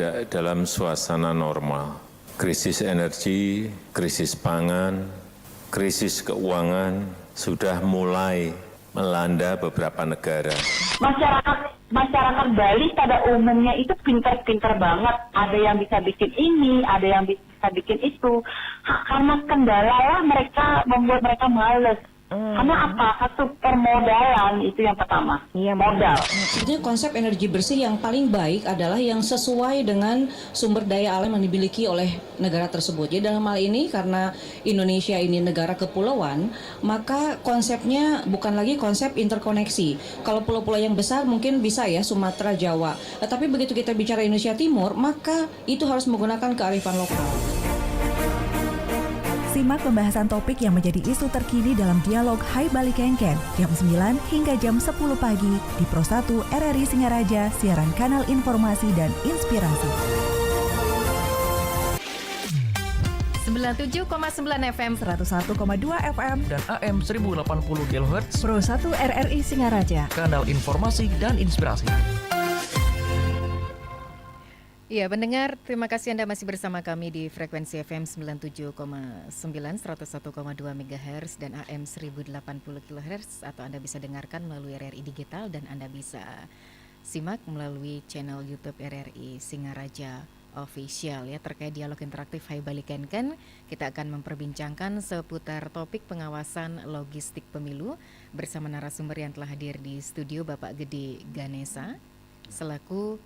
tidak dalam suasana normal. Krisis energi, krisis pangan, krisis keuangan sudah mulai melanda beberapa negara. Masyarakat Bali pada umumnya itu pintar-pintar banget. Ada yang bisa bikin ini, ada yang bisa bikin itu. Karena kendala lah mereka membuat mereka males. Karena apa? Satu permodalan itu yang pertama. Iya, modal. Sebetulnya konsep energi bersih yang paling baik adalah yang sesuai dengan sumber daya alam yang dimiliki oleh negara tersebut. Jadi dalam hal ini karena Indonesia ini negara kepulauan, maka konsepnya bukan lagi konsep interkoneksi. Kalau pulau-pulau yang besar mungkin bisa ya Sumatera, Jawa. Tapi begitu kita bicara Indonesia Timur, maka itu harus menggunakan kearifan lokal. Simak pembahasan topik yang menjadi isu terkini dalam dialog Hai Bali Kengken jam 9 hingga jam 10 pagi di Pro 1 RRI Singaraja, siaran kanal informasi dan inspirasi. 97,9 FM, 101,2 FM, dan AM 1080 kHz Pro 1 RRI Singaraja, kanal informasi dan inspirasi. Ya, pendengar, terima kasih Anda masih bersama kami di frekuensi FM 97,9, 101,2 MHz dan AM 1080 kHz, atau Anda bisa dengarkan melalui RRI Digital dan Anda bisa simak melalui channel YouTube RRI Singaraja Official ya. Terkait dialog interaktif Hai Bali Kengken, kita akan memperbincangkan seputar topik pengawasan logistik pemilu bersama narasumber yang telah hadir di studio, Bapak Gede Ganesa selaku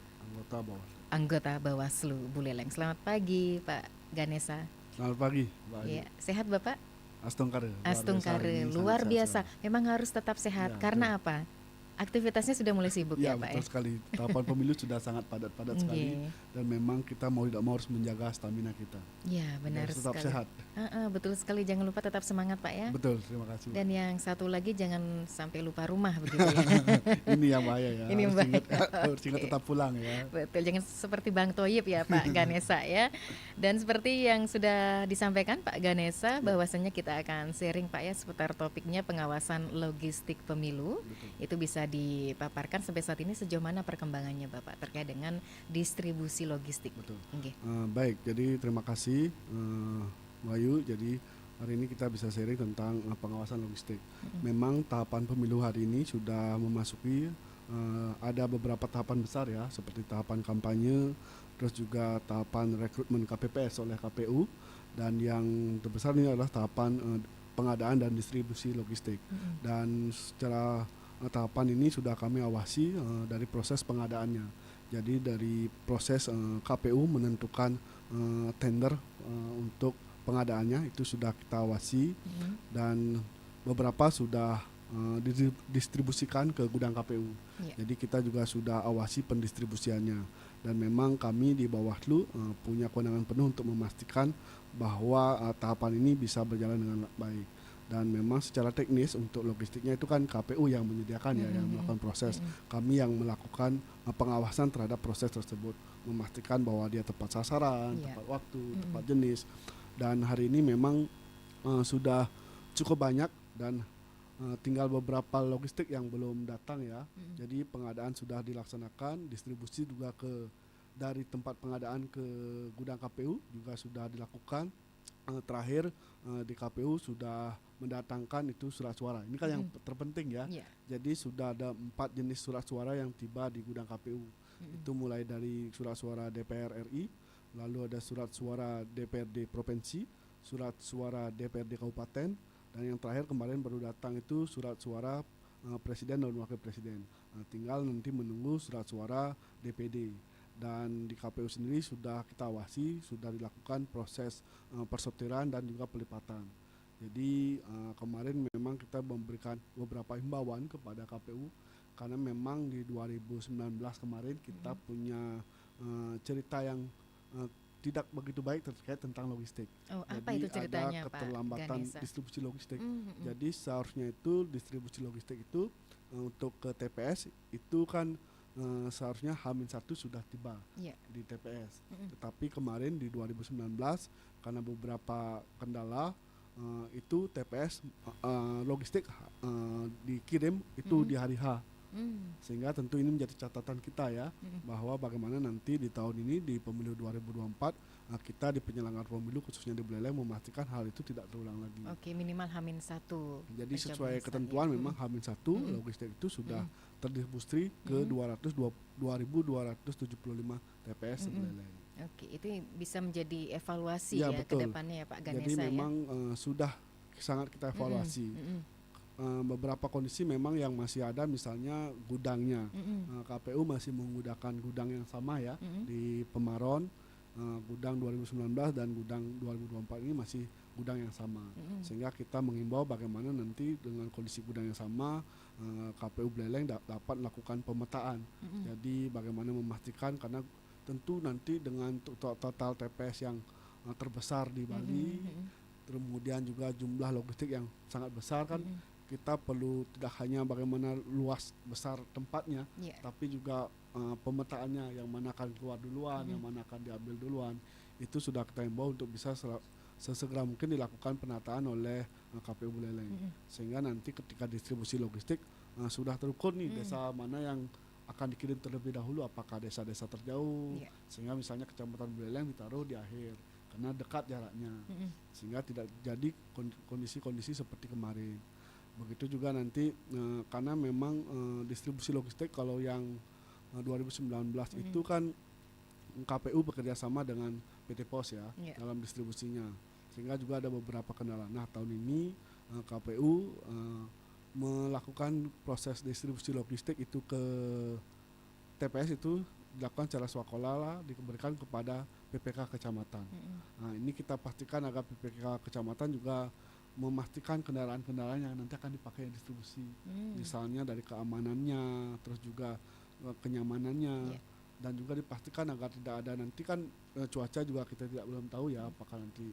anggota Bawaslu Buleleng. Selamat pagi Pak Ganesa. Selamat pagi Mbak Ayu. Ya, sehat Bapak? Astungkare. Luar biasa. Memang harus tetap sehat. Ya, karena apa? Aktivitasnya sudah mulai sibuk ya Pak betul sekali. Tahapan pemilu sudah sangat padat sekali, dan memang kita mau tidak mau harus menjaga stamina kita. Ya, benar harus tetap sekali. sehat. Betul sekali, jangan lupa tetap semangat Pak ya. Betul, terima kasih. Dan yang satu lagi jangan sampai lupa rumah begitu ya. Ini yang bahaya ya. Ini harus bahaya. harus ingat tetap pulang ya. Betul, jangan seperti Bang Toyib ya Pak Ganesa ya. Dan seperti yang sudah disampaikan Pak Ganesa, bahwasannya kita akan sharing Pak ya seputar topiknya pengawasan logistik pemilu. Betul. Itu bisa dipaparkan sampai saat ini sejauh mana perkembangannya Bapak terkait dengan distribusi logistik. Betul. Okay. Baik, jadi terima kasih Wayu. Jadi hari ini kita bisa sharing tentang pengawasan logistik. Memang tahapan pemilu hari ini sudah memasuki ada beberapa tahapan besar ya, seperti tahapan kampanye, terus juga tahapan rekrutmen KPPS oleh KPU, dan yang terbesar ini adalah tahapan pengadaan dan distribusi logistik. Dan secara tahapan ini sudah kami awasi dari proses pengadaannya. Jadi dari proses KPU menentukan tender untuk pengadaannya itu sudah kita awasi, dan beberapa sudah didistribusikan ke gudang KPU. Jadi kita juga sudah awasi pendistribusiannya, dan memang kami di Bawaslu punya kewenangan penuh untuk memastikan bahwa tahapan ini bisa berjalan dengan baik. Dan memang secara teknis untuk logistiknya itu kan KPU yang menyediakan ya, yang melakukan proses. Kami yang melakukan pengawasan terhadap proses tersebut, memastikan bahwa dia tepat sasaran, tepat waktu, tepat jenis. Dan hari ini memang sudah cukup banyak, dan tinggal beberapa logistik yang belum datang ya. Jadi pengadaan sudah dilaksanakan, distribusi juga dari tempat pengadaan ke gudang KPU juga sudah dilakukan. Terakhir di KPU sudah mendatangkan itu surat suara. Ini kan yang terpenting ya. Jadi sudah ada 4 jenis surat suara yang tiba di gudang KPU. Itu mulai dari surat suara DPR RI, lalu ada surat suara DPRD provinsi, surat suara DPRD kabupaten, dan yang terakhir kemarin baru datang itu surat suara presiden dan wakil presiden. Tinggal nanti menunggu surat suara DPD. Dan di KPU sendiri sudah kita awasi, sudah dilakukan proses persortiran dan juga pelipatan. Jadi kemarin memang kita memberikan beberapa himbauan kepada KPU, karena memang di 2019 kemarin kita punya cerita yang tidak begitu baik terkait tentang logistik. Apa jadi itu ceritanya, ada keterlambatan Pak Ganesa? distribusi logistik. Jadi seharusnya itu distribusi logistik itu untuk ke TPS itu kan seharusnya H-1 sudah tiba di TPS. Tetapi kemarin di 2019 karena beberapa kendala itu TPS logistik dikirim itu di hari H. Sehingga tentu ini menjadi catatan kita ya, bahwa bagaimana nanti di tahun ini di pemilu 2024 kita di penyelenggara pemilu khususnya di Buleleng memastikan hal itu tidak terulang lagi. Oke, minimal H-1. Jadi sesuai ketentuan memang H-1 logistik itu sudah terdistribusi ke 2.275 TPS Buleleng. Oke, itu bisa menjadi evaluasi Ya, ya ke betul. depannya ya Pak Jadi Ganesa memang sudah sangat kita evaluasi. Beberapa kondisi memang yang masih ada, misalnya gudangnya. KPU masih menggunakan gudang yang sama ya di Pemaron. Gudang 2019 dan gudang 2024 ini masih gudang yang sama, sehingga kita mengimbau bagaimana nanti dengan kondisi gudang yang sama KPU Buleleng dapat melakukan pemetaan. Jadi bagaimana memastikan, karena tentu nanti dengan total TPS yang terbesar di Bali, kemudian juga jumlah logistik yang sangat besar kan, kita perlu tidak hanya bagaimana luas besar tempatnya, tapi juga pemetaannya, yang mana akan keluar duluan, yang mana akan diambil duluan. Itu sudah kita himbau untuk bisa sesegera mungkin dilakukan penataan oleh KPU Buleleng, sehingga nanti ketika distribusi logistik sudah terukur nih desa mana yang akan dikirim terlebih dahulu, apakah desa-desa terjauh, sehingga misalnya Kecamatan Buleleng ditaruh di akhir karena dekat jaraknya, sehingga tidak jadi kondisi-kondisi seperti kemarin. Begitu juga nanti karena memang distribusi logistik kalau yang 2019 itu kan KPU bekerja sama dengan PT Pos ya dalam distribusinya, sehingga juga ada beberapa kendala. Nah tahun ini KPU melakukan proses distribusi logistik itu ke TPS itu dilakukan secara swakola, diberikan kepada PPK kecamatan. Nah ini kita pastikan agar PPK kecamatan juga memastikan kendaraan-kendaraan yang nanti akan dipakai distribusi, misalnya dari keamanannya, terus juga kenyamanannya, dan juga dipastikan agar tidak ada nanti kan cuaca juga kita belum tahu ya, apakah nanti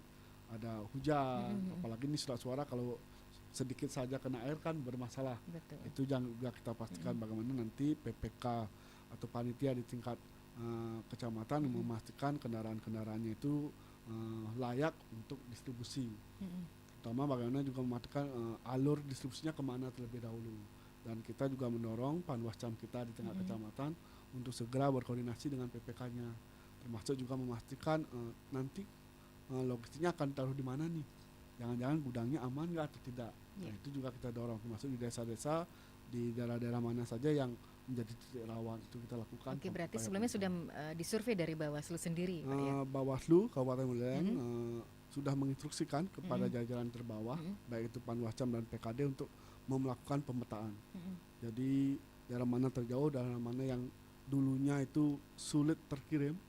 ada hujan, apalagi ini surat-suara kalau sedikit saja kena air kan bermasalah. Betul. Itu juga kita pastikan bagaimana nanti PPK atau panitia di tingkat kecamatan memastikan kendaraan-kendaraannya itu layak untuk distribusi. Terutama bagaimana juga memastikan alur distribusinya kemana terlebih dahulu. Dan kita juga mendorong panwascam kita di tingkat kecamatan untuk segera berkoordinasi dengan PPK-nya, termasuk juga memastikan nanti logistiknya akan ditaruh di mana nih, jangan-jangan gudangnya aman nggak atau tidak. Nah, itu juga kita dorong, termasuk di desa-desa, di daerah-daerah mana saja yang menjadi titik rawan, itu kita lakukan. Oke, berarti sebelumnya sudah disurvei dari Bawaslu sendiri Pak ya? Bawaslu Kabupaten Buleleng sudah menginstruksikan kepada jajaran terbawah, baik itu Panwascam dan PKD untuk melakukan pemetaan. Jadi daerah mana terjauh, daerah mana yang dulunya itu sulit terkirim,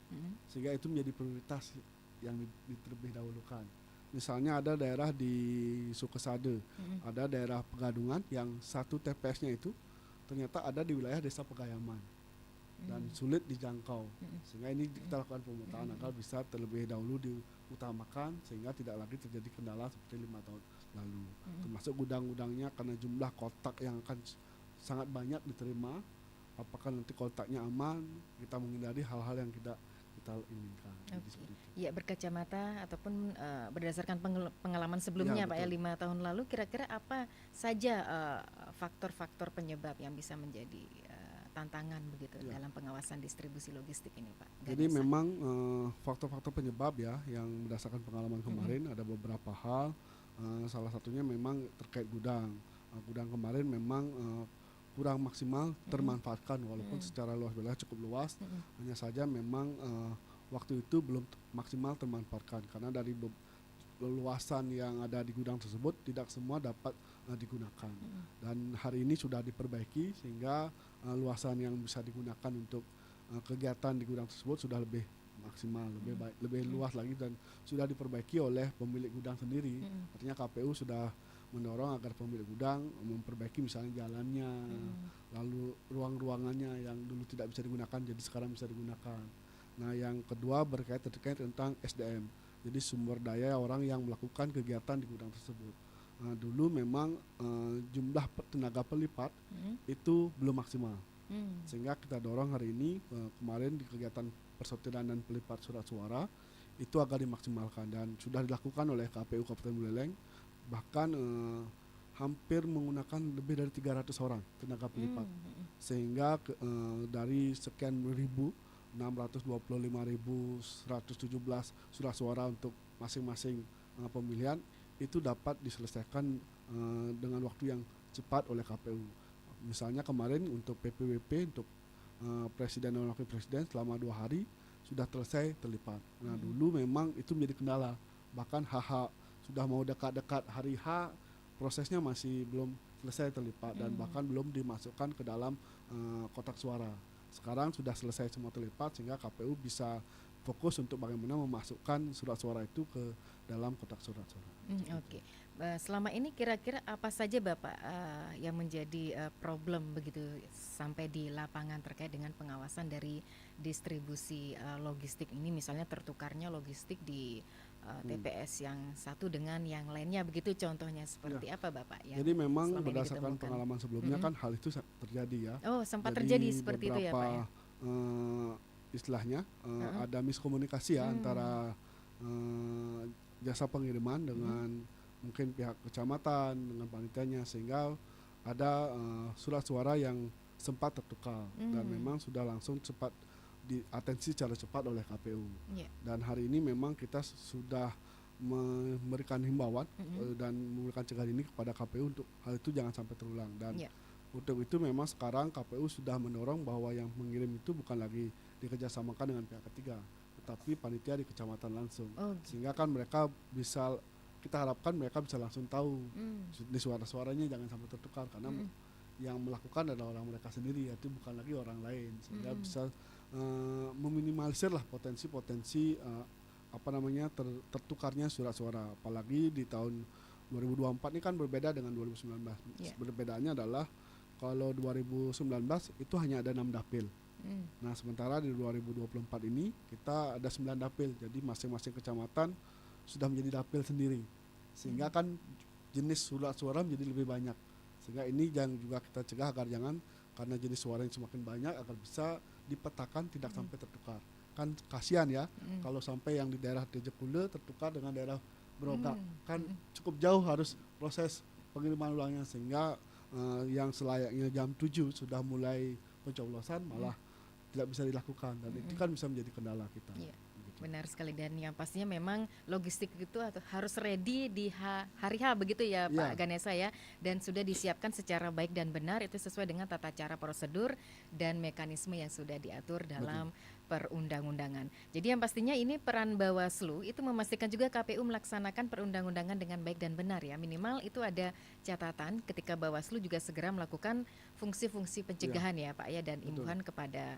sehingga itu menjadi prioritas yang terlebih dahulukan. Misalnya ada daerah di Sukesade, ada daerah Pegadungan yang satu TPS-nya itu ternyata ada di wilayah desa Pegayaman dan sulit dijangkau, sehingga ini kita lakukan pemetaan agar bisa terlebih dahulu diutamakan sehingga tidak lagi terjadi kendala seperti 5 tahun lalu. Termasuk gudang-gudangnya, karena jumlah kotak yang akan sangat banyak diterima, apakah nanti kotaknya aman, kita menghindari hal-hal yang kita inginkan. Ya, berkacamata ataupun berdasarkan pengalaman sebelumnya Pak ya, 5 tahun lalu, kira-kira apa saja faktor-faktor penyebab yang bisa menjadi tantangan begitu dalam pengawasan distribusi logistik ini Pak Ganesa? Jadi memang faktor-faktor penyebab ya, yang berdasarkan pengalaman kemarin ada beberapa hal. Salah satunya memang terkait gudang. Gudang kemarin memang kurang maksimal termanfaatkan, walaupun secara luas wilayah cukup luas, hanya saja memang waktu itu belum maksimal termanfaatkan karena dari luasan yang ada di gudang tersebut tidak semua dapat digunakan. Dan hari ini sudah diperbaiki sehingga luasan yang bisa digunakan untuk kegiatan di gudang tersebut sudah lebih maksimal, lebih baik, lebih luas lagi, dan sudah diperbaiki oleh pemilik gudang sendiri. Artinya KPU sudah mendorong agar pemilik gudang memperbaiki misalnya jalannya, lalu ruang-ruangannya yang dulu tidak bisa digunakan jadi sekarang bisa digunakan. Nah, yang kedua terkait tentang SDM, jadi sumber daya orang yang melakukan kegiatan di gudang tersebut. Dulu memang jumlah tenaga pelipat itu belum maksimal, sehingga kita dorong hari ini kemarin di kegiatan persortiran dan pelipat surat suara itu agar dimaksimalkan dan sudah dilakukan oleh KPU Kabupaten Buleleng. Bahkan hampir menggunakan lebih dari 300 orang tenaga pelipat. Sehingga dari sekian ribu 625.117 surat suara untuk masing-masing pemilihan itu dapat diselesaikan dengan waktu yang cepat oleh KPU. Misalnya kemarin untuk PPWP untuk presiden dan wakil presiden selama 2 hari sudah selesai terlipat. Nah dulu memang itu menjadi kendala. Bahkan HH sudah mau dekat-dekat hari H prosesnya masih belum selesai terlipat dan bahkan belum dimasukkan ke dalam kotak suara. Sekarang sudah selesai semua terlipat sehingga KPU bisa fokus untuk bagaimana memasukkan surat suara itu ke dalam kotak surat suara. Oke. Selama ini kira-kira apa saja Bapak yang menjadi problem begitu sampai di lapangan terkait dengan pengawasan dari distribusi logistik ini, misalnya tertukarnya logistik di TPS yang satu dengan yang lainnya begitu, contohnya seperti apa Bapak? Yang Jadi memang selama ini berdasarkan ditemukan? pengalaman sebelumnya kan hal itu terjadi ya. Oh, sempat Jadi terjadi seperti itu ya Pak ya? Istilahnya ada miskomunikasi ya antara jasa pengiriman dengan mungkin pihak kecamatan dengan panitianya sehingga ada surat suara yang sempat tertukar dan memang sudah langsung cepat diatensi secara cepat oleh KPU. Iya. Dan hari ini memang kita sudah memberikan himbauan dan memberikan cegah ini kepada KPU untuk hal itu jangan sampai terulang dan untuk itu memang sekarang KPU sudah mendorong bahwa yang mengirim itu bukan lagi dikerjasamakan dengan pihak ketiga, tetapi panitia di kecamatan langsung. Sehingga kan mereka bisa, kita harapkan mereka bisa langsung tahu di suara-suaranya jangan sampai tertukar karena yang melakukan adalah orang mereka sendiri, yaitu bukan lagi orang lain, sehingga bisa meminimalisir lah potensi-potensi tertukarnya surat suara. Apalagi di tahun 2024 ini kan berbeda dengan 2019. Perbedaannya adalah kalau 2019 itu hanya ada 6 dapil. Nah sementara di 2024 ini kita ada 9 dapil, jadi masing-masing kecamatan sudah menjadi dapil sendiri, sehingga kan jenis surat suara menjadi lebih banyak, sehingga ini yang juga kita cegah agar jangan, karena jenis suara yang semakin banyak agar bisa dipetakan tidak sampai tertukar. Kan kasihan ya kalau sampai yang di daerah Tejekule tertukar dengan daerah Berogak, kan cukup jauh harus proses pengiriman ulangnya, sehingga yang selayaknya jam 7 sudah mulai pencoblosan malah tidak bisa dilakukan dan itu kan bisa menjadi kendala kita. Benar sekali, dan yang pastinya memang logistik itu harus ready di hari H begitu ya Pak Ganesha ya, dan sudah disiapkan secara baik dan benar itu sesuai dengan tata cara prosedur dan mekanisme yang sudah diatur dalam perundang-undangan. Jadi yang pastinya ini peran Bawaslu itu memastikan juga KPU melaksanakan perundang-undangan dengan baik dan benar ya. Minimal itu ada catatan ketika Bawaslu juga segera melakukan fungsi-fungsi pencegahan ya Pak ya, dan imbauan kepada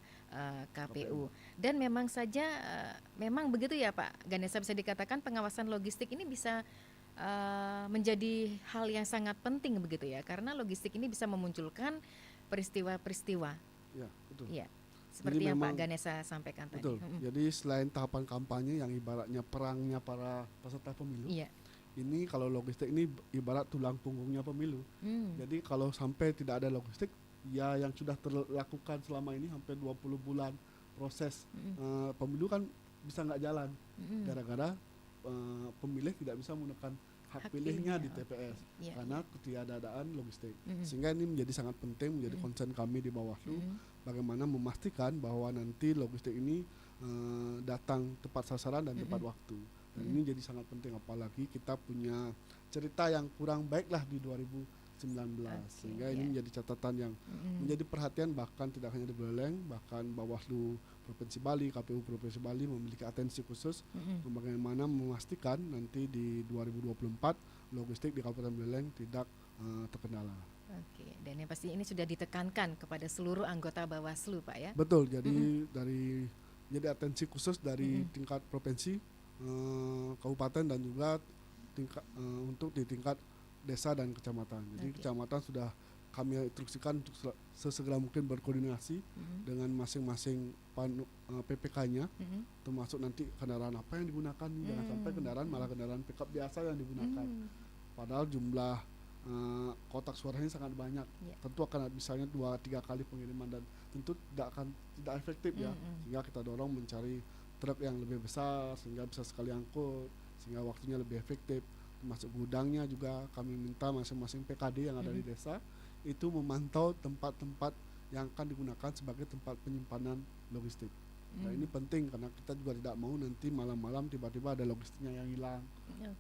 KPU. Dan memang saja memang begitu ya Pak Ganesha, bisa dikatakan pengawasan logistik ini bisa menjadi hal yang sangat penting begitu ya, karena logistik ini bisa memunculkan peristiwa-peristiwa. Ya, betul. Ya. Seperti jadi yang memang, Pak Ganesha sampaikan betul. tadi. Jadi selain tahapan kampanye yang ibaratnya perangnya para peserta pemilu, ini kalau logistik ini ibarat tulang punggungnya pemilu. Jadi kalau sampai tidak ada logistik, ya yang sudah terlakukan selama ini hampir 20 bulan proses pemilu kan bisa nggak jalan gara-gara pemilih tidak bisa menggunakan hak pilihnya di TPS karena ketiadaan logistik. Sehingga ini menjadi sangat penting, menjadi concern kami di Bawaslu bagaimana memastikan bahwa nanti logistik ini datang tepat sasaran dan tepat waktu. Dan ini jadi sangat penting, apalagi kita punya cerita yang kurang baik lah di 2019, sehingga ini menjadi catatan yang menjadi perhatian, bahkan tidak hanya di Buleleng, bahkan Bawaslu Provinsi Bali, KPU Provinsi Bali memiliki atensi khusus bagaimana memastikan nanti di 2024 logistik di Kabupaten Buleleng tidak terkendala. Oke, dan yang pasti ini sudah ditekankan kepada seluruh anggota Bawaslu Pak ya? Betul, jadi atensi khusus dari tingkat provinsi, kabupaten dan juga untuk di tingkat desa dan kecamatan. Jadi kecamatan sudah kami instruksikan untuk sesegera mungkin berkoordinasi dengan masing-masing PPK-nya, termasuk nanti kendaraan apa yang digunakan, jangan sampai malah kendaraan pickup biasa yang digunakan. Padahal jumlah kotak suaranya sangat banyak. Tentu akan misalnya 2-3 kali pengiriman dan tentu tidak efektif ya. Sehingga kita dorong mencari truk yang lebih besar sehingga bisa sekali angkut, sehingga waktunya lebih efektif. termasuk gudangnya juga kami minta masing-masing PKD yang ada di desa itu memantau tempat-tempat yang akan digunakan sebagai tempat penyimpanan logistik. Nah ini penting karena kita juga tidak mau nanti malam-malam tiba-tiba ada logistiknya yang hilang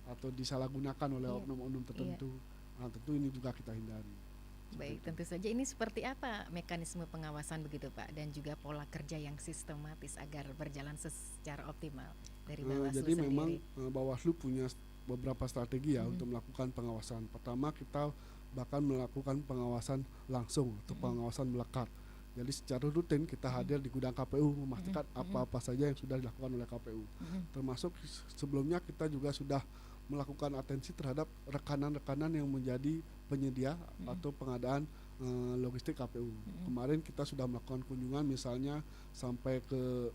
atau disalahgunakan oleh oknum-oknum tertentu. Nah, tentu ini juga kita hindari. Baik, tentu saja ini seperti apa mekanisme pengawasan begitu Pak, dan juga pola kerja yang sistematis agar berjalan secara optimal dari Bawaslu Jadi sendiri. memang Bawaslu punya beberapa strategi ya untuk melakukan pengawasan. Pertama kita bahkan melakukan pengawasan langsung atau pengawasan melekat. Jadi secara rutin kita hadir di gudang KPU memastikan apa-apa saja yang sudah dilakukan oleh KPU. Termasuk sebelumnya kita juga sudah melakukan atensi terhadap rekanan-rekanan yang menjadi penyedia atau pengadaan logistik KPU. Kemarin kita sudah melakukan kunjungan misalnya sampai ke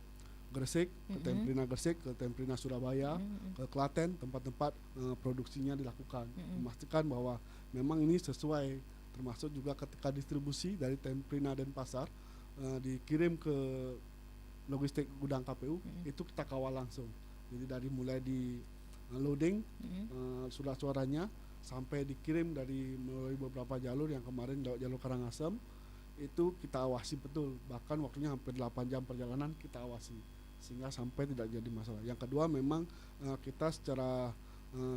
Gresik, ke Temprina Gresik, ke Temprina Surabaya, ke Klaten, tempat-tempat produksinya dilakukan. Memastikan bahwa memang ini sesuai, termasuk juga ketika distribusi dari Temprina Denpasar dikirim ke logistik gudang KPU, itu kita kawal langsung. Jadi dari mulai di loading surat suaranya sampai dikirim dari melalui beberapa jalur yang kemarin lewat jalur Karangasem itu kita awasi betul, bahkan waktunya hampir 8 jam perjalanan kita awasi sehingga sampai tidak jadi masalah. Yang kedua memang kita secara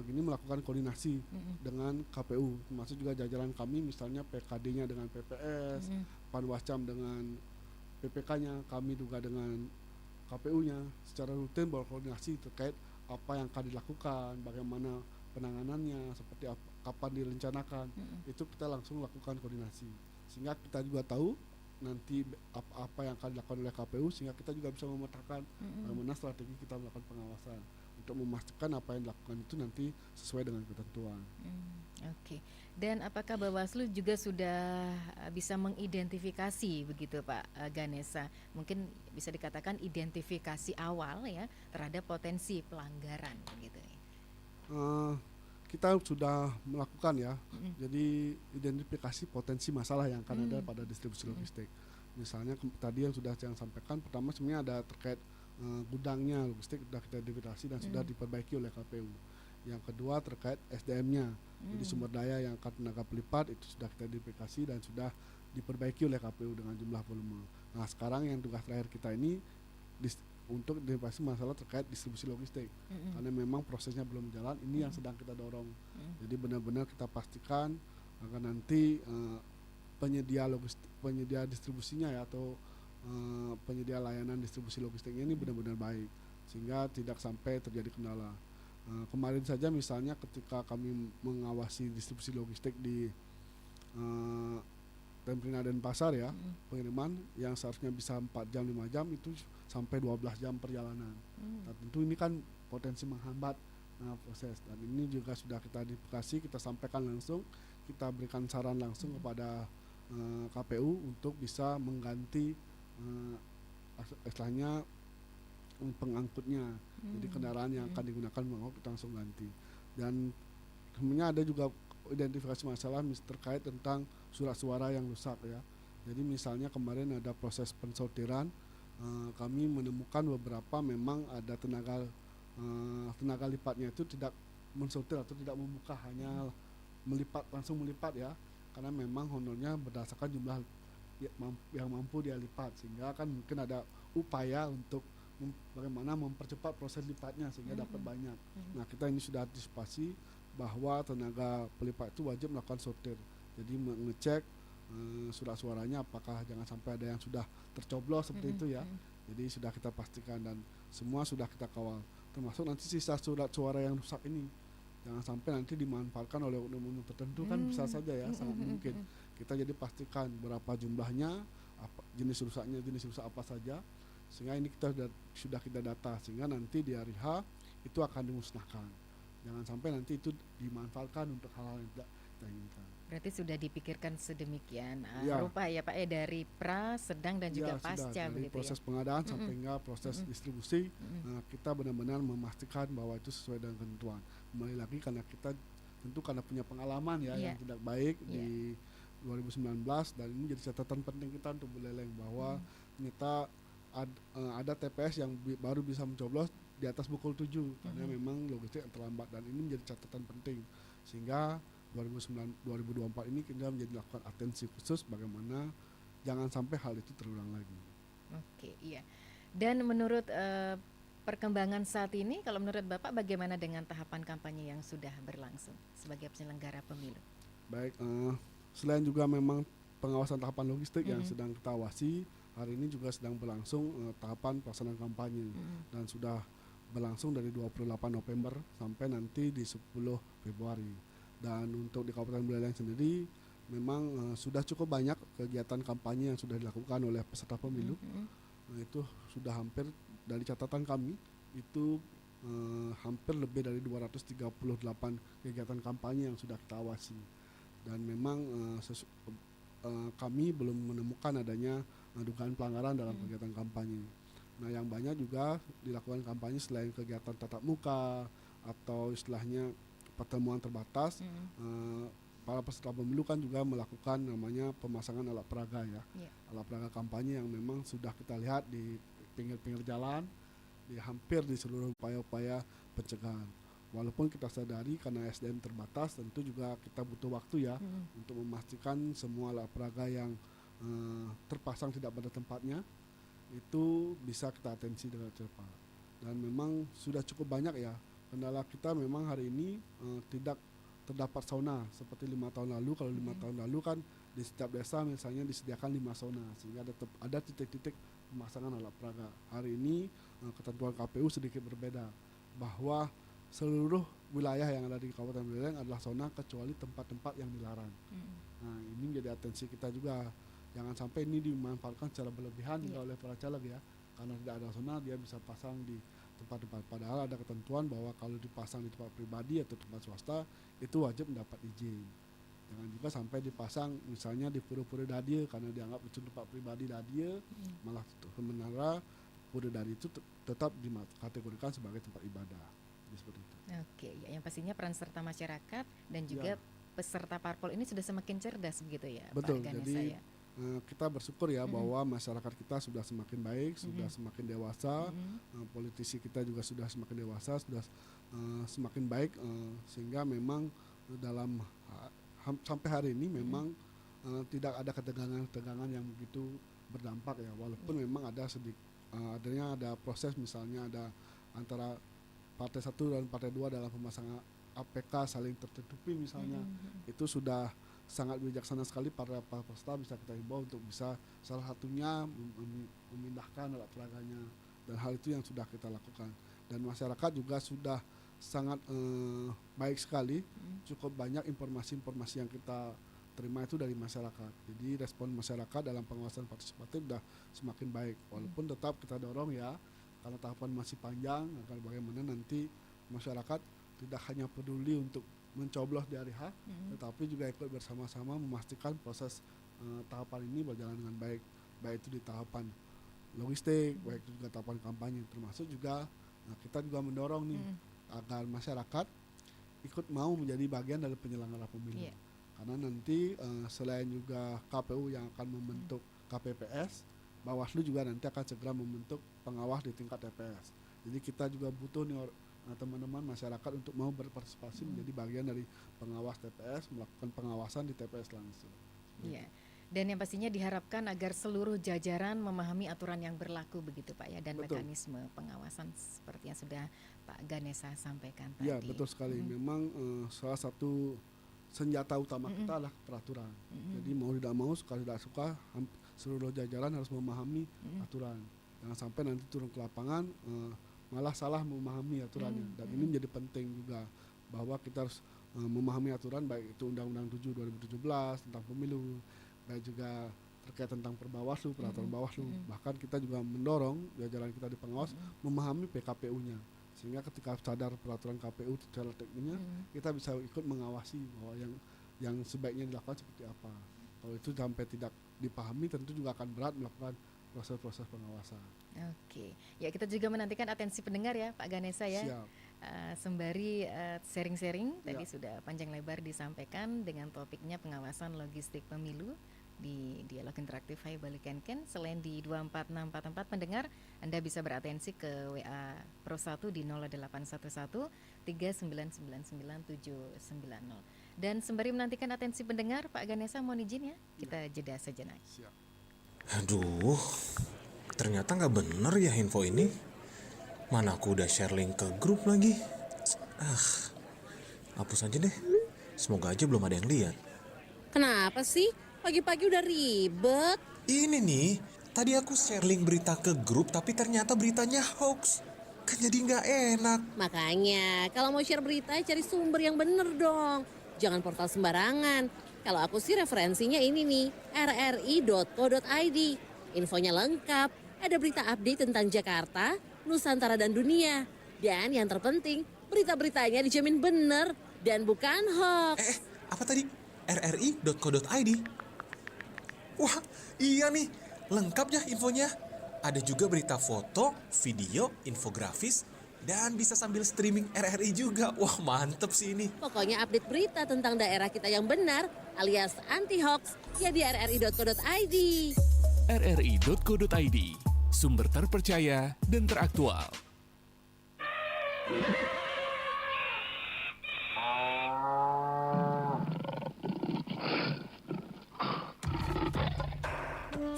gini melakukan koordinasi dengan KPU, termasuk juga jajaran kami misalnya PKD-nya dengan PPS, Panwascam dengan PPK-nya, kami juga dengan KPU-nya secara rutin berkoordinasi terkait apa yang akan dilakukan, bagaimana penanganannya, seperti apa, kapan direncanakan, itu kita langsung lakukan koordinasi sehingga kita juga tahu nanti apa yang akan dilakukan oleh KPU sehingga kita juga bisa memetakan bagaimana strategi kita melakukan pengawasan untuk memastikan apa yang dilakukan itu nanti sesuai dengan ketentuan. Oke. Dan apakah Bawaslu juga sudah bisa mengidentifikasi begitu Pak Ganesha? Mungkin bisa dikatakan identifikasi awal ya terhadap potensi pelanggaran begitu. Kita sudah melakukan ya. Jadi identifikasi potensi masalah yang akan ada pada distribusi logistik. Misalnya tadi yang sudah saya sampaikan, pertama sebenarnya ada terkait gudangnya logistik sudah kita identifikasi dan sudah diperbaiki oleh KPU. Yang kedua terkait SDM-nya, jadi sumber daya yang akan tenaga pelipat itu sudah kita identifikasi dan sudah diperbaiki oleh KPU dengan jumlah volume. Nah sekarang yang tugas terakhir kita ini untuk identifikasi masalah terkait distribusi logistik, karena memang prosesnya belum jalan. Ini yang sedang kita dorong. Jadi benar-benar kita pastikan agar nanti penyedia logistik, penyedia distribusinya ya atau penyedia layanan distribusi logistiknya ini benar-benar baik sehingga tidak sampai terjadi kendala. Kemarin saja misalnya ketika kami mengawasi distribusi logistik di Temprina Denpasar ya, pengiriman yang seharusnya bisa 4 jam 5 jam itu sampai 12 jam perjalanan. Nah, tentu ini kan potensi menghambat proses, dan ini juga sudah kita identifikasi, kita sampaikan langsung, kita berikan saran langsung kepada KPU untuk bisa mengganti istilahnya pengangkutnya. Jadi kendaraan yang akan digunakan mengangkut kita langsung ganti. Dan kemudian ada juga identifikasi masalah terkait tentang surat suara yang rusak ya. Jadi misalnya kemarin ada proses pensortiran, kami menemukan beberapa memang ada tenaga lipatnya itu tidak mensortir atau tidak membuka, hanya melipat, langsung melipat ya, karena memang honornya berdasarkan jumlah yang mampu dia lipat, sehingga kan mungkin ada upaya untuk bagaimana mempercepat proses lipatnya sehingga dapat banyak. Nah kita ini sudah antisipasi bahwa tenaga pelipat itu wajib melakukan sortir, jadi mengecek surat suaranya apakah jangan sampai ada yang sudah tercoblos seperti itu ya. Jadi sudah kita pastikan dan semua sudah kita kawal, termasuk nanti sisa surat suara yang rusak ini jangan sampai nanti dimanfaatkan oleh oknum-oknum tertentu, kan bisa saja ya, sangat mungkin. Kita jadi pastikan berapa jumlahnya, apa jenis rusaknya, jenis rusak apa saja, sehingga ini kita sudah kita data sehingga nanti di hari H itu akan dimusnahkan. Jangan sampai nanti itu dimanfaatkan untuk hal-hal yang tidak kita inginkan. Berarti sudah dipikirkan sedemikian Ya. rupa ya Pak dari pra, sedang dan juga Ya, pasca sudah, dari begitu proses ya. pengadaan sampai hingga proses distribusi, kita benar-benar memastikan bahwa itu sesuai dengan ketentuan. Kembali lagi karena kita tentu karena punya pengalaman ya yang tidak baik di 2019, dan ini jadi catatan penting kita untuk Buleleng bahwa ternyata ada TPS yang baru bisa mencoblos di atas pukul 7 karena memang logistik yang terlambat, dan ini menjadi catatan penting sehingga 2024 ini kita menjadi lakukan atensi khusus bagaimana jangan sampai hal itu terulang lagi. Oke, iya. Dan menurut perkembangan saat ini, kalau menurut Bapak bagaimana dengan tahapan kampanye yang sudah berlangsung sebagai penyelenggara pemilu? Baik, selain juga memang pengawasan tahapan logistik yang sedang kita awasi, hari ini juga sedang berlangsung tahapan pelaksanaan kampanye dan sudah berlangsung dari 28 November sampai nanti di 10 Februari. Dan untuk di Kabupaten Buleleng sendiri memang sudah cukup banyak kegiatan kampanye yang sudah dilakukan oleh peserta pemilu. Itu sudah hampir, dari catatan kami itu hampir lebih dari 238 kegiatan kampanye yang sudah kita awasi. Dan memang kami belum menemukan adanya dugaan pelanggaran dalam kegiatan kampanye. Nah, yang banyak juga dilakukan kampanye selain kegiatan tatap muka atau istilahnya pertemuan terbatas, para peserta pemilu kan juga melakukan namanya pemasangan alat peraga ya, alat peraga kampanye yang memang sudah kita lihat di pinggir-pinggir jalan, di hampir di seluruh upaya-upaya pencegahan. Walaupun kita sadari karena SDM terbatas, tentu juga kita butuh waktu ya untuk memastikan semua alat peraga yang terpasang tidak pada tempatnya itu bisa kita atensi dengan cepat. Dan memang sudah cukup banyak ya. Kendala kita memang hari ini tidak terdapat sauna seperti 5 tahun lalu. Kalau 5 tahun lalu kan di setiap desa misalnya disediakan 5 sauna sehingga ada titik-titik pemasangan alat peraga. Hari ini ketentuan KPU sedikit berbeda bahwa seluruh wilayah yang ada di Kabupaten Buleleng adalah sauna kecuali tempat-tempat yang dilarang. Nah, ini menjadi atensi kita juga, jangan sampai ini dimanfaatkan secara berlebihan oleh para caleg ya, karena tidak ada sauna dia bisa pasang di tempat-tempat, padahal ada ketentuan bahwa kalau dipasang di tempat pribadi atau tempat swasta itu wajib mendapat izin. Jangan juga sampai dipasang misalnya di pura-pura dadia karena dianggap itu tempat pribadi dadia, malah sebenarnya pura dadia itu tetap dikategorikan sebagai tempat ibadah. Seperti itu. Oke, ya, yang pastinya peran serta masyarakat dan juga peserta parpol ini sudah semakin cerdas begitu ya, betul, Pak Ganesa jadi ya. Kita bersyukur ya bahwa masyarakat kita sudah semakin baik, sudah semakin dewasa, politisi kita juga sudah semakin dewasa, sudah semakin baik, sehingga memang dalam sampai hari ini memang tidak ada ketegangan-ketegangan yang begitu berdampak ya, walaupun memang ada adanya ada proses misalnya ada antara partai 1 dan partai 2 dalam pemasangan APK saling tertutupi misalnya, itu sudah sangat bijaksana sekali para peserta bisa kita himbau untuk bisa salah satunya memindahkan alat peraganya, dan hal itu yang sudah kita lakukan. Dan masyarakat juga sudah sangat baik sekali, cukup banyak informasi-informasi yang kita terima itu dari masyarakat. Jadi respon masyarakat dalam pengawasan partisipatif sudah semakin baik, walaupun tetap kita dorong ya, karena tahapan masih panjang, agar bagaimana nanti masyarakat tidak hanya peduli untuk mencoblos di hari H, tetapi juga ikut bersama-sama memastikan proses tahapan ini berjalan dengan baik, baik itu di tahapan logistik, baik itu juga tahapan kampanye, termasuk juga kita juga mendorong nih agar masyarakat ikut mau menjadi bagian dari penyelenggara pemilu, karena nanti selain juga KPU yang akan membentuk KPPS, Bawaslu juga nanti akan segera membentuk pengawas di tingkat TPS. Jadi kita juga butuh nih teman-teman masyarakat untuk mau berpartisipasi menjadi bagian dari pengawas TPS, melakukan pengawasan di TPS langsung. Iya. Dan yang pastinya diharapkan agar seluruh jajaran memahami aturan yang berlaku begitu Pak ya, dan mekanisme pengawasan seperti yang sudah Pak Ganesa sampaikan tadi. Iya, betul sekali. Memang salah satu senjata utama kita adalah peraturan. Jadi mau tidak mau, suka tidak suka, seluruh jajaran harus memahami aturan. Jangan sampai nanti turun ke lapangan malah salah memahami aturannya, dan ini menjadi penting juga bahwa kita harus memahami aturan, baik itu Undang-Undang 7 2017 tentang pemilu, baik juga terkait tentang perbawaslu, peraturan Bawaslu. Bahkan kita juga mendorong jajaran kita di pengawas memahami PKPU-nya, sehingga ketika sadar peraturan KPU secara teknisnya, kita bisa ikut mengawasi bahwa yang sebaiknya dilakukan seperti apa. Kalau itu sampai tidak dipahami, tentu juga akan berat melakukan proses-proses pengawasan. Oke, ya kita juga menantikan atensi pendengar ya Pak Ganesa ya. Siap. Sembari sharing-sharing tadi sudah panjang lebar disampaikan dengan topiknya pengawasan logistik pemilu di Dialog Interaktif Hai Bali Kenken. Selain di 24644 pendengar, Anda bisa beratensi ke WA Pro 1 di 0811 3999790. Dan sembari menantikan atensi pendengar, Pak Ganesa mohon izin ya, kita jeda sejenak. Siap. Aduh, ternyata nggak bener ya info ini. Mana aku udah share link ke grup lagi. Hapus aja deh. Semoga aja belum ada yang lihat. Kenapa sih? Pagi-pagi udah ribet. Ini nih, tadi aku share link berita ke grup tapi ternyata beritanya hoax. Kan jadi nggak enak. Makanya, kalau mau share berita cari sumber yang bener dong. Jangan portal sembarangan. Kalau aku sih referensinya ini nih, rri.co.id. Infonya lengkap, ada berita update tentang Jakarta, Nusantara dan dunia. Dan yang terpenting, berita-beritanya dijamin bener dan bukan hoax. Apa tadi? rri.co.id. Wah, iya nih. Lengkap ya infonya. Ada juga berita foto, video, infografis, dan bisa sambil streaming RRI juga. Wah, mantep sih ini. Pokoknya update berita tentang daerah kita yang benar alias anti hoax ya di rri.co.id. rri.co.id, sumber terpercaya dan teraktual.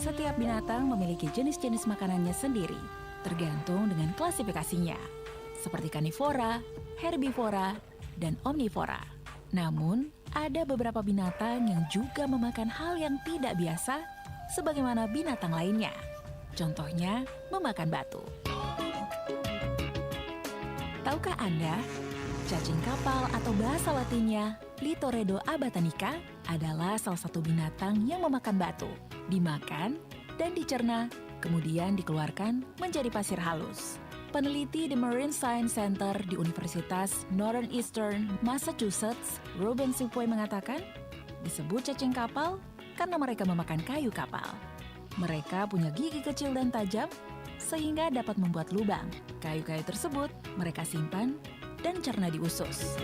Setiap binatang memiliki jenis-jenis makanannya sendiri, tergantung dengan klasifikasinya, seperti karnivora, herbivora, dan omnivora. Namun, ada beberapa binatang yang juga memakan hal yang tidak biasa, sebagaimana binatang lainnya. Contohnya, memakan batu. Tahukah Anda, cacing kapal atau bahasa latinnya Lithoredo abatanica adalah salah satu binatang yang memakan batu, dimakan dan dicerna, kemudian dikeluarkan menjadi pasir halus. Peneliti di Marine Science Center di Universitas Northeastern Massachusetts, Ruben Sipoy mengatakan, disebut cacing kapal karena mereka memakan kayu kapal. Mereka punya gigi kecil dan tajam, sehingga dapat membuat lubang. Kayu-kayu tersebut mereka simpan dan cerna di usus.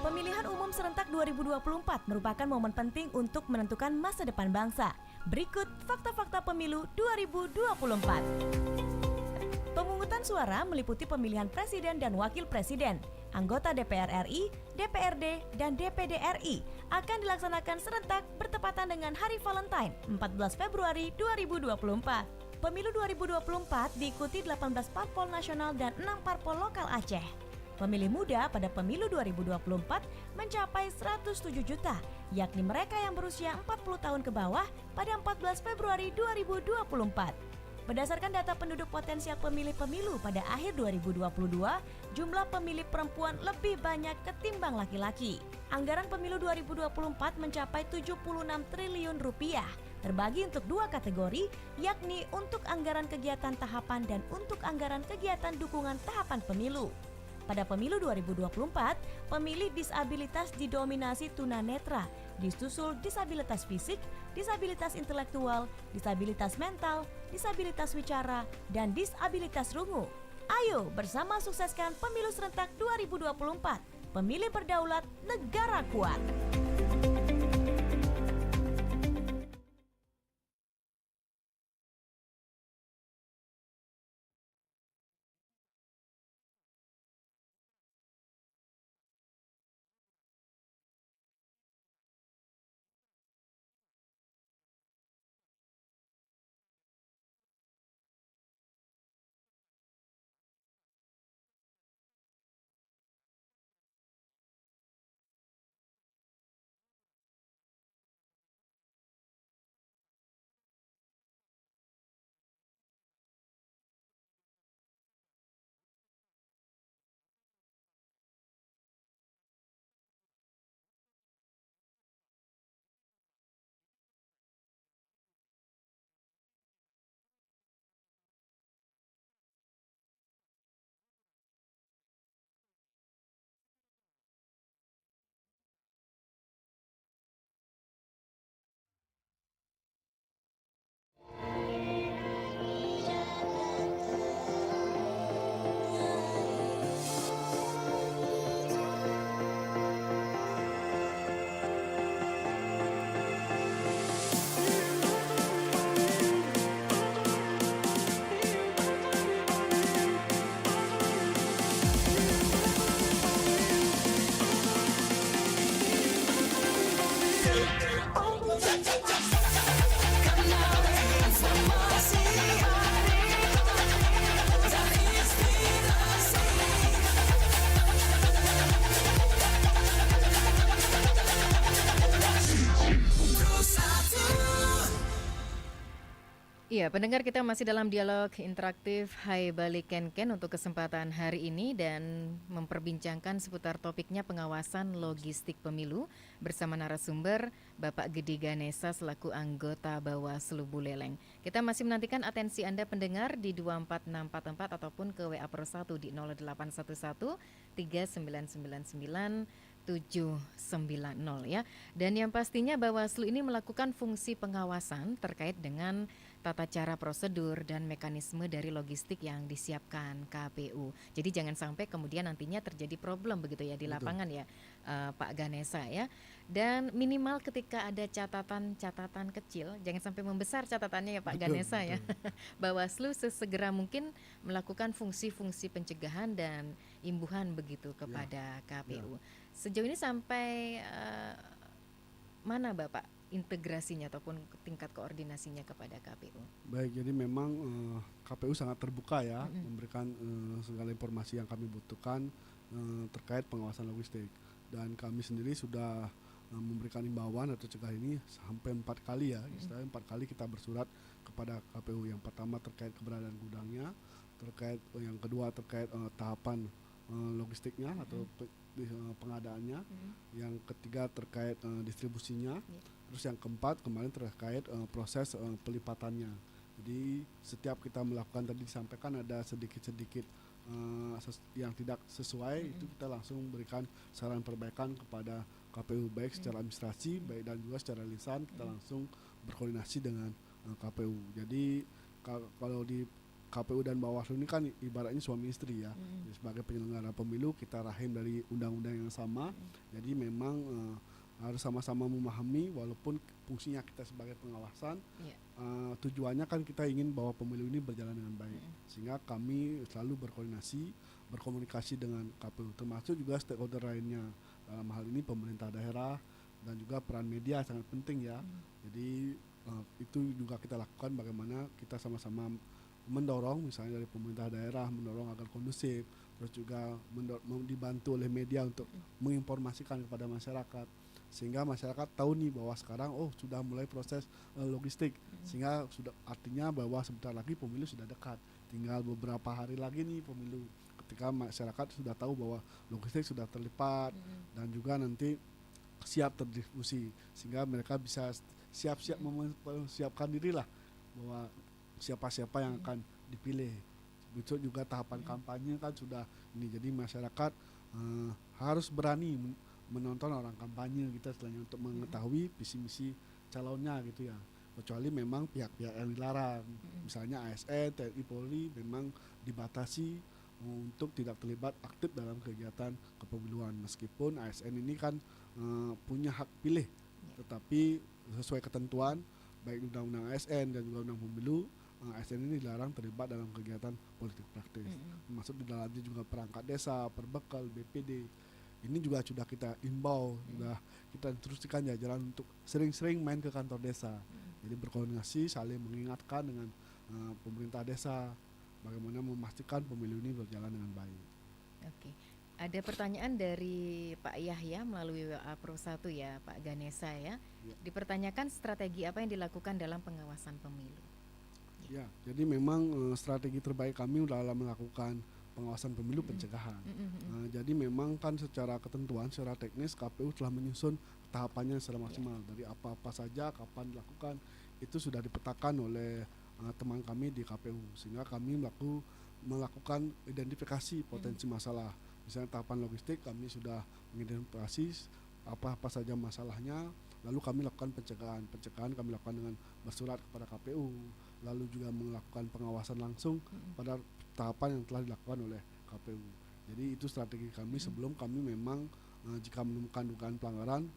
Pemilihan umum serentak 2024 merupakan momen penting untuk menentukan masa depan bangsa. Berikut fakta-fakta pemilu 2024. Pemungutan suara meliputi pemilihan presiden dan wakil presiden, anggota DPR RI, DPRD, dan DPD RI akan dilaksanakan serentak bertepatan dengan Hari Valentine 14 Februari 2024. Pemilu 2024 diikuti 18 parpol nasional dan 6 parpol lokal Aceh. Pemilih muda pada pemilu 2024 mencapai 107 juta, yakni mereka yang berusia 40 tahun ke bawah pada 14 Februari 2024. Berdasarkan data penduduk potensial pemilih pemilu pada akhir 2022, jumlah pemilih perempuan lebih banyak ketimbang laki-laki. Anggaran pemilu 2024 mencapai 76 triliun rupiah, terbagi untuk dua kategori, yakni untuk anggaran kegiatan tahapan dan untuk anggaran kegiatan dukungan tahapan pemilu. Pada pemilu 2024, pemilih disabilitas didominasi tunanetra, disusul disabilitas fisik, disabilitas intelektual, disabilitas mental, disabilitas wicara, dan disabilitas rungu. Ayo bersama sukseskan pemilu serentak 2024. Pemilih berdaulat, negara kuat. Iya, pendengar, kita masih dalam dialog interaktif Hai Bali Ken Ken untuk kesempatan hari ini dan memperbincangkan seputar topiknya pengawasan logistik pemilu bersama narasumber Bapak Gede Ganesa selaku anggota Bawaslu Buleleng. Kita masih menantikan atensi Anda pendengar di 24644 ataupun ke WA Pro 1 di 0811 3999 790 ya. Dan yang pastinya Bawaslu ini melakukan fungsi pengawasan terkait dengan tata cara prosedur dan mekanisme dari logistik yang disiapkan KPU. Jadi jangan sampai kemudian nantinya terjadi problem begitu ya di lapangan ya, Pak Ganesa ya. Dan minimal ketika ada catatan kecil, jangan sampai membesar catatannya ya Pak Ganesa ya. Bawaslu sesegera mungkin melakukan fungsi-fungsi pencegahan dan imbuhan begitu kepada KPU. Sejauh ini sampai mana Bapak integrasinya ataupun tingkat koordinasinya kepada KPU? Baik, jadi memang KPU sangat terbuka ya, memberikan segala informasi yang kami butuhkan terkait pengawasan logistik. Dan kami sendiri sudah memberikan imbauan atau cegah ini sampai 4 kali ya, istilahnya 4 kali kita bersurat kepada KPU. Yang pertama terkait keberadaan gudangnya, terkait yang kedua terkait tahapan logistiknya atau pengadaannya, yang ketiga terkait distribusinya, terus yang keempat kemarin terkait proses pelipatannya. Jadi setiap kita melakukan, tadi disampaikan ada sedikit-sedikit yang tidak sesuai, itu kita langsung berikan saran perbaikan kepada KPU, baik secara administrasi baik dan juga secara lisan kita langsung berkoordinasi dengan KPU. Jadi kalau di KPU dan Bawaslu ini kan ibaratnya suami istri ya. Jadi sebagai penyelenggara pemilu kita rahim dari undang-undang yang sama. Jadi memang harus sama-sama memahami, walaupun fungsinya kita sebagai pengawasan, tujuannya kan kita ingin bahwa pemilu ini berjalan dengan baik. Sehingga kami selalu berkomunikasi dengan KPU, termasuk juga stakeholder lainnya. Dalam hal ini pemerintah daerah dan juga peran media sangat penting ya. Jadi itu juga kita lakukan, bagaimana kita sama-sama mendorong, misalnya dari pemerintah daerah mendorong agar kondusif, terus juga dibantu oleh media untuk menginformasikan kepada masyarakat, sehingga masyarakat tahu nih bahwa sekarang sudah mulai proses logistik, sehingga sudah artinya bahwa sebentar lagi pemilu sudah dekat, tinggal beberapa hari lagi nih pemilu. Ketika masyarakat sudah tahu bahwa logistik sudah terlipat dan juga nanti siap terdistribusi, sehingga mereka bisa siap-siap mempersiapkan diri lah bahwa siapa-siapa yang akan dipilih. Besok juga tahapan kampanye kan sudah ini, jadi masyarakat harus berani menonton orang kampanye kita selain untuk mengetahui visi misi calonnya gitu ya. Kecuali memang pihak-pihak yang dilarang, misalnya ASN, TNI, Polri memang dibatasi untuk tidak terlibat aktif dalam kegiatan kepemiluan. Meskipun ASN ini kan punya hak pilih, tetapi sesuai ketentuan baik undang-undang ASN dan juga undang pemilu, ASN ini dilarang terlibat dalam kegiatan politik praktis. Termasuk di dalamnya juga perangkat desa, perbekal, BPD. Ini juga sudah kita imbau, sudah kita instruksikan jajaran untuk sering-sering main ke kantor desa. Jadi berkoordinasi, saling mengingatkan dengan pemerintah desa bagaimana memastikan pemilu ini berjalan dengan baik. Oke. Ada pertanyaan dari Pak Yahya melalui WA Pro 1 ya, Pak Ganesa ya. Dipertanyakan strategi apa yang dilakukan dalam pengawasan pemilu. Ya, jadi memang strategi terbaik kami dalam melakukan pengawasan pemilu pencegahan. Jadi memang kan secara ketentuan, secara teknis KPU telah menyusun tahapannya secara maksimal. Dari apa-apa saja, kapan dilakukan, itu sudah dipetakan oleh teman kami di KPU. Sehingga kami melakukan identifikasi potensi masalah. Misalnya tahapan logistik kami sudah mengidentifikasi apa-apa saja masalahnya, lalu kami lakukan pencegahan. Pencegahan kami lakukan dengan bersurat kepada KPU, lalu juga melakukan pengawasan langsung pada tahapan yang telah dilakukan oleh KPU. Jadi itu strategi kami sebelum kami memang jika menemukan dugaan pelanggaran,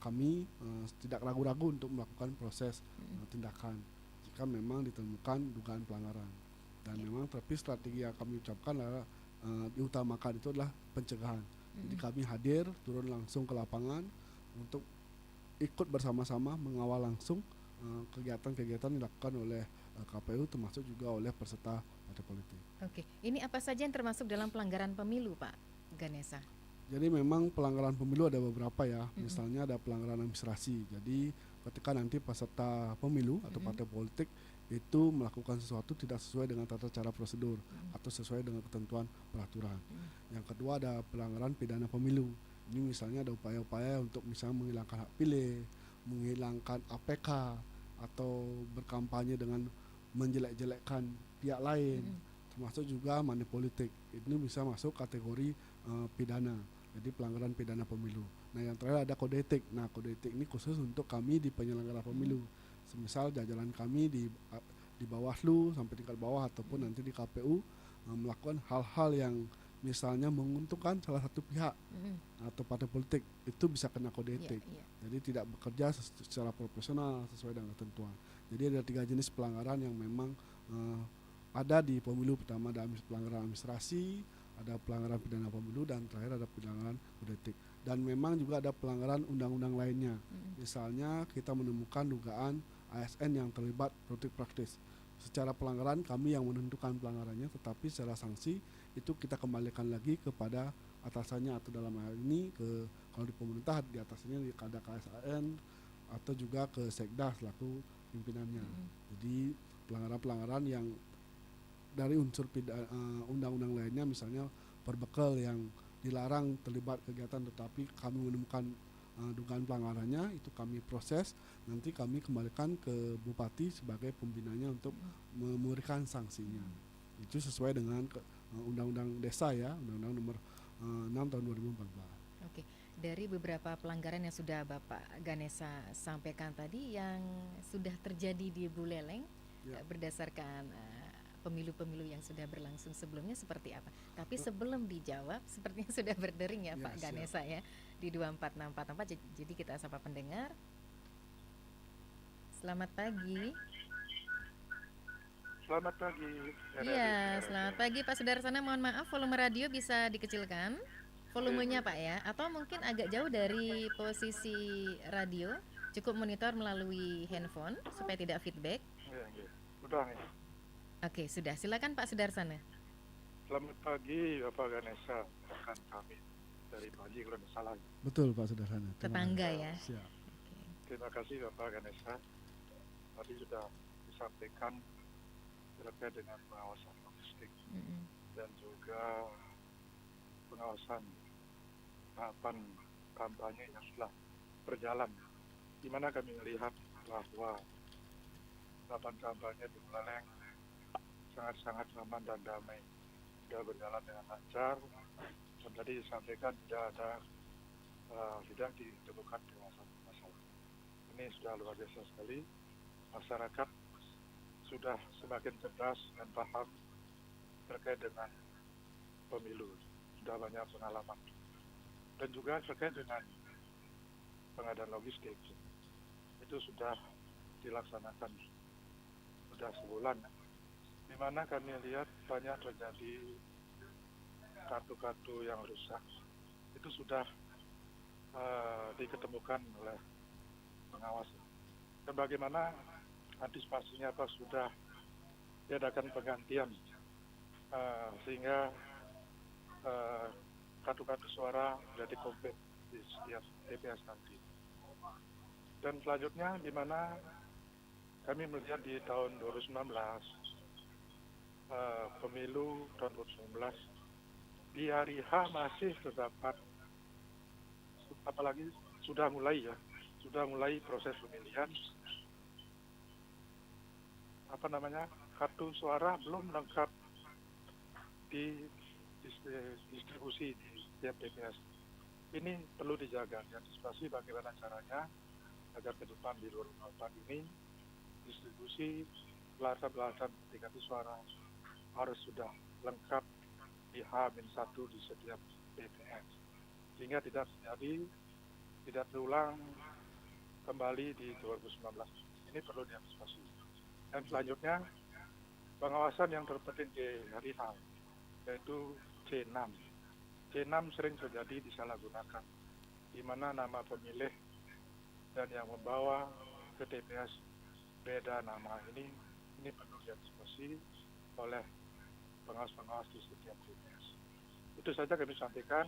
kami tidak ragu-ragu untuk melakukan proses tindakan jika memang ditemukan dugaan pelanggaran. Dan memang tapi strategi yang kami ucapkan adalah diutamakan itu adalah pencegahan. Jadi kami hadir, turun langsung ke lapangan untuk ikut bersama-sama mengawal langsung kegiatan-kegiatan dilakukan oleh KPU termasuk juga oleh peserta partai politik. Oke, ini apa saja yang termasuk dalam pelanggaran pemilu, Pak Ganesha? Jadi memang pelanggaran pemilu ada beberapa ya, misalnya ada pelanggaran administrasi. Jadi ketika nanti peserta pemilu atau partai politik itu melakukan sesuatu tidak sesuai dengan tata cara prosedur atau sesuai dengan ketentuan peraturan. Yang kedua ada pelanggaran pidana pemilu. Ini misalnya ada upaya-upaya untuk misalnya menghilangkan hak pilih, menghilangkan APK atau berkampanye dengan menjelek-jelekkan pihak lain, termasuk juga money politik. Ini bisa masuk kategori pidana. Jadi pelanggaran pidana pemilu. Nah yang terakhir ada kode etik. Nah kode etik ini khusus untuk kami di penyelenggara pemilu. Semisal jajaran kami di Bawaslu sampai tingkat bawah ataupun nanti di KPU melakukan hal-hal yang misalnya menguntungkan salah satu pihak atau partai politik, itu bisa kena kode etik. Jadi tidak bekerja secara profesional sesuai dengan ketentuan. Jadi ada 3 jenis pelanggaran yang memang ada di pemilu. Pertama ada pelanggaran administrasi, ada pelanggaran pidana pemilu, dan terakhir ada pelanggaran kode etik. Dan memang juga ada pelanggaran undang-undang lainnya. Misalnya kita menemukan dugaan ASN yang terlibat politik praktis. Secara pelanggaran kami yang menentukan pelanggarannya, tetapi secara sanksi itu kita kembalikan lagi kepada atasannya, atau dalam hal ini kalau di pemerintah di atasnya ada KSAN atau juga ke Sekda selaku pimpinannya. Jadi pelanggaran-pelanggaran yang dari unsur undang-undang lainnya, misalnya perbekal yang dilarang terlibat kegiatan tetapi kami menemukan dugaan pelanggarannya, itu kami proses, nanti kami kembalikan ke Bupati sebagai pembinanya untuk memberikan sanksinya. Itu sesuai dengan Undang-Undang Desa ya, Undang-Undang nomor 6 tahun 2014. Oke, dari beberapa pelanggaran yang sudah Bapak Ganesha sampaikan tadi yang sudah terjadi di Buleleng berdasarkan pemilu-pemilu yang sudah berlangsung sebelumnya seperti apa? Tapi sebelum dijawab, sepertinya sudah berdering ya Pak Ganesha ya di 24644. Jadi kita sapa pendengar. Selamat pagi. Selamat pagi. Iya, selamat pagi Pak Sudarsana. Mohon maaf volume radio bisa dikecilkan volumenya Pak ya, atau mungkin agak jauh dari posisi radio. Cukup monitor melalui handphone supaya tidak feedback. Iya. Udah nih. Oke, sudah. Silakan Pak Sudarsana. Selamat pagi Bapak Ganesha, rekan kami dari Pagi kalau tidak salah. Betul Pak Sudarsana. Tetangga ya. Siap. Terima kasih Bapak Ganesha. Tadi sudah disampaikan terkait dengan pengawasan logistik dan juga pengawasan tahapan kampanye yang sudah berjalan. Di mana kami melihat bahwa tahapan kampanye di Buleleng sangat-sangat aman dan damai, sudah berjalan dengan lancar, dan tadi disampaikan tidak ditemukan masalah. Ini sudah luar biasa sekali. Masyarakat sudah semakin cerdas dan paham terkait dengan pemilu, sudah banyak pengalaman, dan juga terkait dengan pengadaan logistik itu sudah dilaksanakan sudah sebulan, di mana kami lihat banyak terjadi kartu-kartu yang rusak, itu sudah diketemukan oleh pengawas. Dan bagaimana antisipasinya, apa sudah diadakan penggantian sehingga kartu-kartu suara jadi komplit di setiap TPS nanti. Dan selanjutnya di mana kami melihat di tahun 2019 pemilu tahun 2019 di hari H masih terdapat, apalagi sudah mulai proses pemilihan, kartu suara belum lengkap di distribusi di setiap TPS. Ini perlu dijaga, diantisipasi bagaimana caranya agar ke depan di 2024 ini distribusi peralatan kartu suara harus sudah lengkap di H-1 di setiap TPS, sehingga tidak terulang kembali di 2019. Ini perlu diantisipasi. Dan selanjutnya pengawasan yang terpenting di hari H, yaitu C6. C6 sering terjadi disalahgunakan, di mana nama pemilih dan yang membawa ke TPS beda nama ini perlu diantisipasi oleh pengawas-pengawas di setiap TPS. Itu saja kami sampaikan.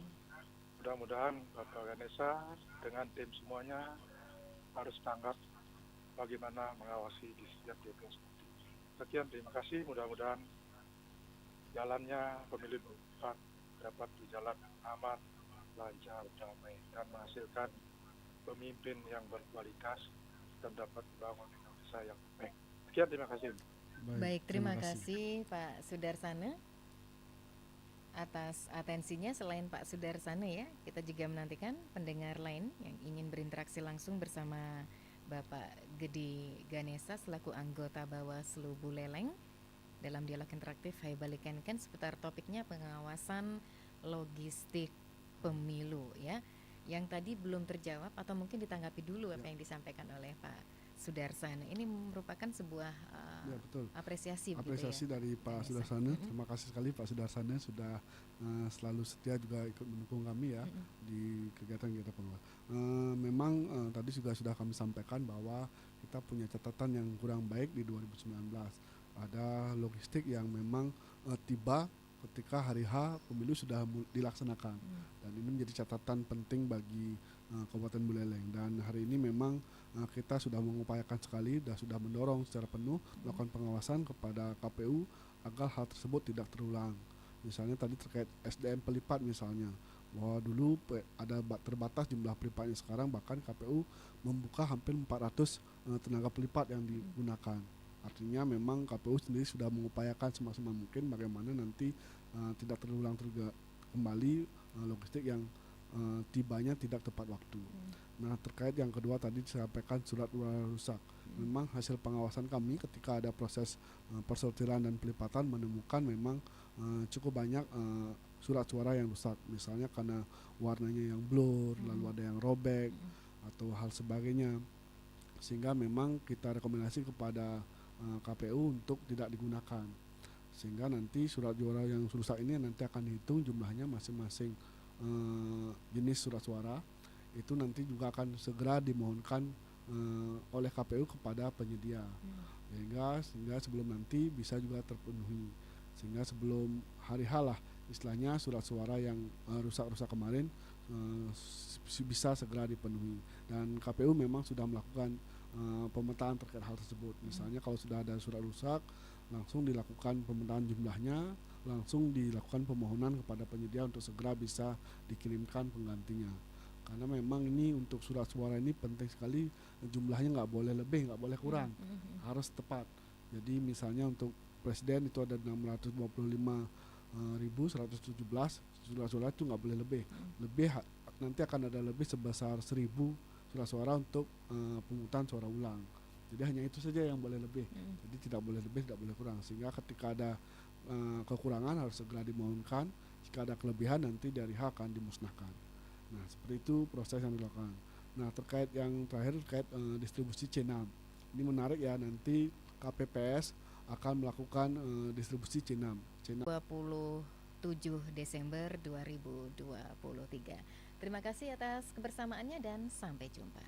Mudah-mudahan Bapak Ganesha dengan tim semuanya harus tanggap bagaimana mengawasi di setiap TPS. Sekian, terima kasih. Mudah-mudahan jalannya pemilu 2024 dapat berjalan aman, lancar, damai, dan menghasilkan pemimpin yang berkualitas dan dapat membangun Indonesia yang baik. Sekian, terima kasih. Baik, terima kasih Pak Sudarsana atas atensinya. Selain Pak Sudarsana ya, kita juga menantikan pendengar lain yang ingin berinteraksi langsung bersama Bapak Gede Ganesha selaku anggota Bawaslu Buleleng dalam dialog interaktif Hai Balikankan seputar topiknya pengawasan logistik pemilu ya. Yang tadi belum terjawab atau mungkin ditanggapi dulu apa yang disampaikan oleh Pak Sudarsana. Ini merupakan sebuah apresiasi dari Pak Sudarsana. Terima kasih sekali Pak Sudarsana sudah selalu setia juga ikut mendukung kami ya di kegiatan-kegiatan pengawas. Memang tadi juga sudah kami sampaikan bahwa kita punya catatan yang kurang baik di 2019. Ada logistik yang memang tiba ketika hari H pemilu sudah dilaksanakan dan ini menjadi catatan penting bagi Kabupaten Buleleng. Dan hari ini memang kita sudah mengupayakan sekali dan sudah mendorong secara penuh melakukan pengawasan kepada KPU agar hal tersebut tidak terulang. Misalnya tadi terkait SDM pelipat misalnya, bahwa dulu ada terbatas jumlah pelipatnya, sekarang bahkan KPU membuka hampir 400 tenaga pelipat yang digunakan. Artinya memang KPU sendiri sudah mengupayakan semaksimal mungkin bagaimana nanti tidak terulang kembali logistik yang tibanya tidak tepat waktu. Nah, terkait yang kedua tadi disampaikan surat suara rusak. Memang hasil pengawasan kami ketika ada proses persortiran dan pelipatan menemukan memang cukup banyak surat suara yang rusak. Misalnya karena warnanya yang blur, lalu ada yang robek atau hal sebagainya. Sehingga memang kita rekomendasi kepada KPU untuk tidak digunakan. Sehingga nanti surat suara yang rusak ini nanti akan dihitung jumlahnya masing-masing jenis surat suara. Itu nanti juga akan segera dimohonkan oleh KPU kepada penyedia. Sehingga sebelum nanti bisa juga terpenuhi. Sehingga sebelum hari H lah istilahnya surat suara yang rusak-rusak kemarin bisa segera dipenuhi. Dan KPU memang sudah melakukan pemetaan terkait hal tersebut. Misalnya kalau sudah ada surat rusak, langsung dilakukan pemetaan jumlahnya, langsung dilakukan pemohonan kepada penyedia untuk segera bisa dikirimkan penggantinya. Karena memang ini untuk surat suara ini penting sekali, jumlahnya nggak boleh lebih, nggak boleh kurang, harus tepat. Jadi misalnya untuk presiden itu ada 625.117 surat suara itu nggak boleh lebih. Nanti akan ada lebih sebesar 1.000 surat suara untuk pemungutan suara ulang. Jadi hanya itu saja yang boleh lebih. Jadi tidak boleh lebih, tidak boleh kurang. Sehingga ketika ada kekurangan harus segera dimohonkan. Jika ada kelebihan nanti dari H akan dimusnahkan. Nah, seperti itu proses yang dilakukan. Nah, terkait yang terakhir terkait distribusi C6. Ini menarik ya, nanti KPPS akan melakukan distribusi C6. 27 Desember 2023. Terima kasih atas kebersamaannya dan sampai jumpa.